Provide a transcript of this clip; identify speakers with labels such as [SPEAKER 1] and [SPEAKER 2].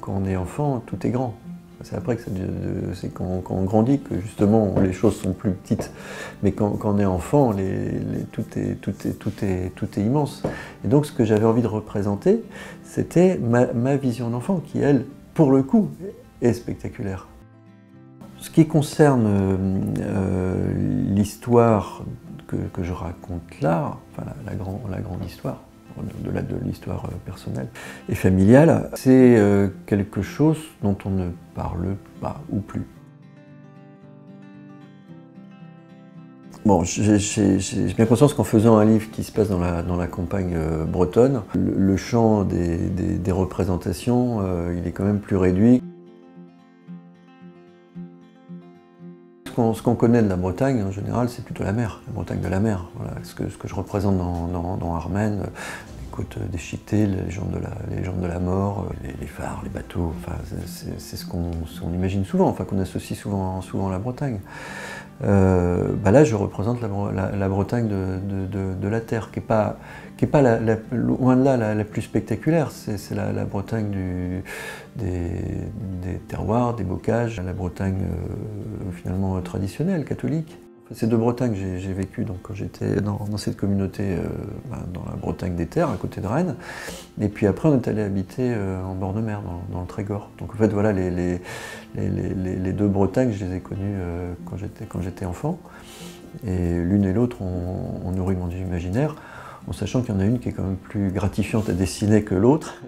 [SPEAKER 1] Quand on est enfant, tout est grand. C'est après que c'est quand on grandit que justement les choses sont plus petites. Mais quand on est enfant, tout est immense. Et donc ce que j'avais envie de représenter, c'était ma vision d'enfant qui, elle, pour le coup, est spectaculaire. Ce qui concerne l'histoire que je raconte là, enfin la grande histoire, au-delà de l'histoire personnelle et familiale, c'est quelque chose dont on ne parle pas ou plus. Bon, j'ai bien conscience qu'en faisant un livre qui se passe dans la campagne bretonne, le champ des représentations, il est quand même plus réduit. Ce qu'on connaît de la Bretagne, en général, c'est plutôt la mer, la Bretagne de la mer. Voilà, ce que je représente dans Armen, les côtes déchiquetées, les légendes de la mort, les phares, les bateaux, enfin, c'est ce qu'on imagine souvent, enfin, qu'on associe souvent à la Bretagne. Là, je représente la Bretagne de la terre, qui n'est pas loin de là la plus spectaculaire. C'est la Bretagne des terroirs, des bocages, la Bretagne finalement traditionnelle, catholique. C'est de Bretagne que j'ai vécu donc, quand j'étais dans cette communauté, dans la Bretagne des terres, à côté de Rennes. Et puis après, on est allé habiter en bord de mer, dans le Trégor. Donc en fait, voilà, les deux Bretagnes, je les ai connues quand j'étais enfant. Et l'une et l'autre ont nourri mon imaginaire, en sachant qu'il y en a une qui est quand même plus gratifiante à dessiner que l'autre.